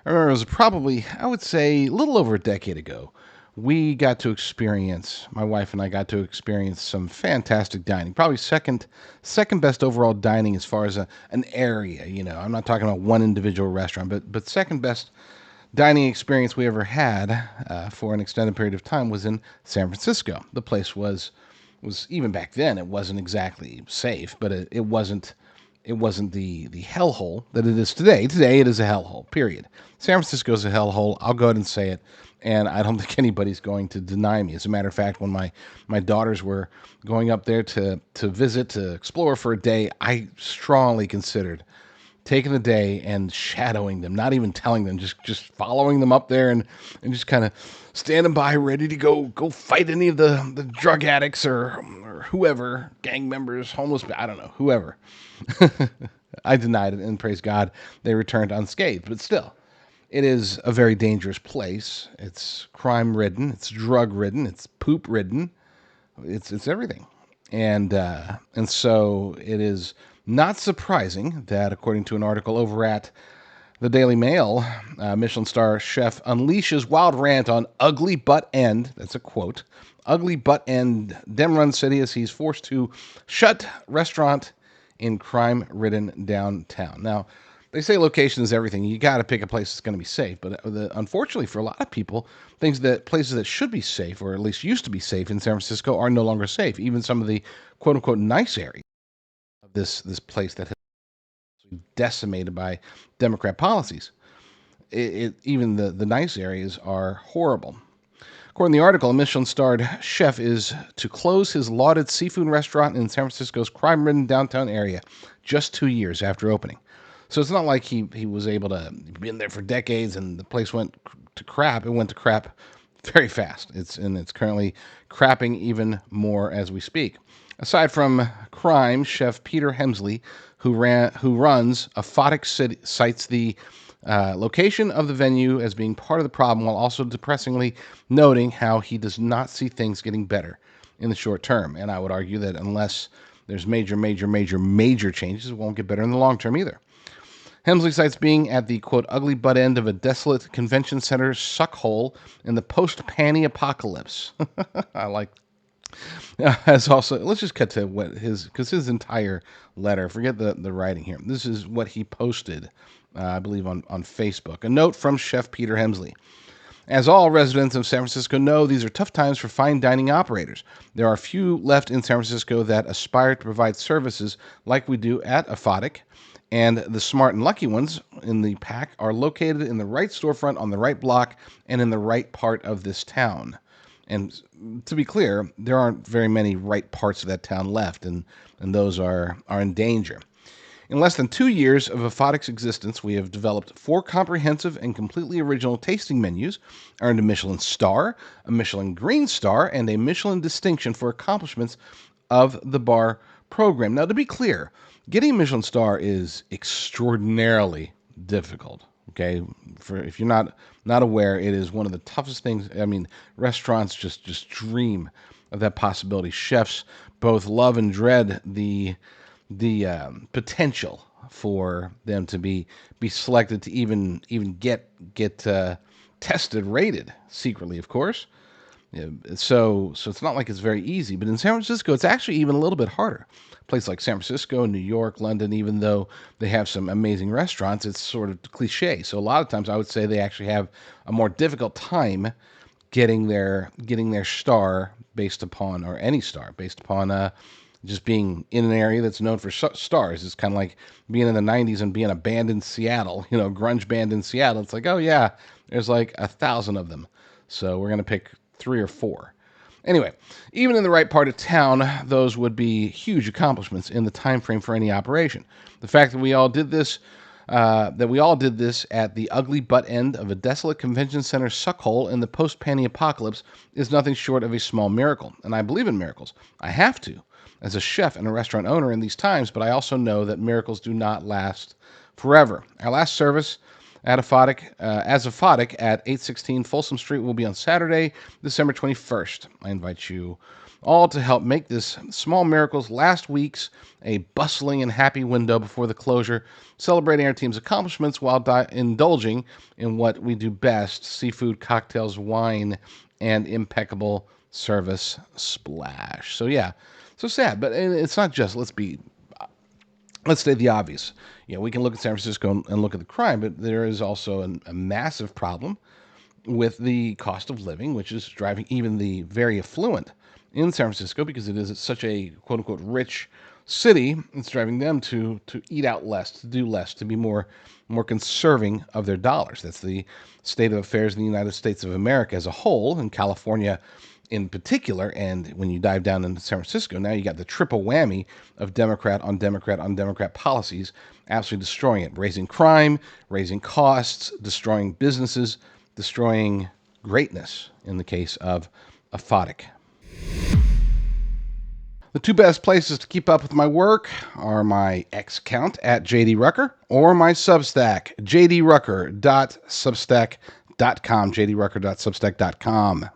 I remember it was probably, I would say, a little over a decade ago. We got to experience, my wife and I got to experience some fantastic dining. Probably second best overall dining as far as an area. I'm not talking about one individual restaurant, but second best dining experience we ever had for an extended period of time was in San Francisco. The place was even back then it wasn't exactly safe, but it wasn't the hellhole that it is today. Today it is a hellhole. Period. San Francisco is a hellhole. I'll go ahead and say it, and I don't think anybody's going to deny me. As a matter of fact, when my daughters were going up there to visit, to explore for a day, I strongly considered taking the day and shadowing them, not even telling them, just following them up there and just kind of standing by, ready to go fight any of the drug addicts or whoever, gang members, homeless, I don't know, whoever. I denied it, and praise God, they returned unscathed. But still, it is a very dangerous place. It's crime-ridden, it's drug-ridden, it's poop-ridden, it's everything, and so it is not surprising that, according to an article over at the Daily Mail, Michelin star chef unleashes wild rant on ugly butt end. That's a quote. Ugly butt end Demrun City as he's forced to shut restaurant in crime-ridden downtown. Now, they say location is everything. You got to pick a place that's going to be safe. But unfortunately, for a lot of people, places that should be safe, or at least used to be safe in San Francisco, are no longer safe. Even some of the quote unquote nice areas of this place that has been decimated by Democrat policies. Even the nice areas are horrible. According to the article, a Michelin-starred chef is to close his lauded seafood restaurant in San Francisco's crime-ridden downtown area just 2 years after opening. So it's not like he was able to be in there for decades and the place went to crap. It went to crap very fast. It's currently crapping even more as we speak. Aside from crime, chef Peter Hemsley, who runs Aphotic cites the location of the venue as being part of the problem, while also depressingly noting how he does not see things getting better in the short term. And I would argue that unless there's major changes, it won't get better in the long term either. Hemsley cites being at the quote ugly butt end of a desolate convention center suckhole in the post-panny apocalypse. I like. As also, let's just cut to what his entire letter. Forget the writing here. This is what he posted, I believe on Facebook. A note from Chef Peter Hemsley. As all residents of San Francisco know, these are tough times for fine dining operators. There are few left in San Francisco that aspire to provide services like we do at Aphotic, and the smart and lucky ones in the pack are located in the right storefront on the right block and in the right part of this town. And to be clear, there aren't very many right parts of that town left, and those are in danger. In less than 2 years of Aphotic's existence, we have developed 4 comprehensive and completely original tasting menus, earned a Michelin star, a Michelin green star, and a Michelin distinction for accomplishments of the bar program. Now, to be clear, getting a Michelin star is extraordinarily difficult. Okay, for if you're not aware, it is one of the toughest things. I mean, restaurants just dream of that possibility. Chefs both love and dread the potential for them to be selected to even get tested, rated secretly, of course. Yeah, so it's not like it's very easy, but in San Francisco, it's actually even a little bit harder. A place like San Francisco, New York, London, even though they have some amazing restaurants, it's sort of cliche. So a lot of times, I would say they actually have a more difficult time getting their star based upon, or any star based upon just being in an area that's known for stars. It's kind of like being in the '90s and being a band in Seattle, grunge band in Seattle. It's like, oh yeah, there's like 1,000 of them, so we're gonna pick 3 or 4. Anyway, even in the right part of town, those would be huge accomplishments in the time frame for any operation. The fact that we all did this at the ugly butt end of a desolate convention center suckhole in the post-panny apocalypse is nothing short of a small miracle. And I believe in miracles. I have to, as a chef and a restaurant owner in these times, but I also know that miracles do not last forever. Our last service at Aphotic, as Aphotic at 816 Folsom Street will be on Saturday, December 21st. I invite you all to help make this small miracles last week's a bustling and happy window before the closure, celebrating our team's accomplishments while indulging in what we do best: seafood, cocktails, wine, and impeccable service splash. So yeah, so sad, but it's not just, let's state the obvious. Yeah, we can look at San Francisco and look at the crime, but there is also a massive problem with the cost of living, which is driving even the very affluent in San Francisco, because it is such a quote unquote rich city. It's driving them to eat out less, to do less, to be more conserving of their dollars. That's the state of affairs in the United States of America as a whole, and California in particular. And when you dive down into San Francisco, now you got the triple whammy of Democrat on Democrat on Democrat policies absolutely destroying it, raising crime, raising costs, destroying businesses, destroying greatness in the case of Aphotic. The two best places to keep up with my work are my X account at JD Rucker or my Substack, jdrucker.substack.com, jdrucker.substack.com.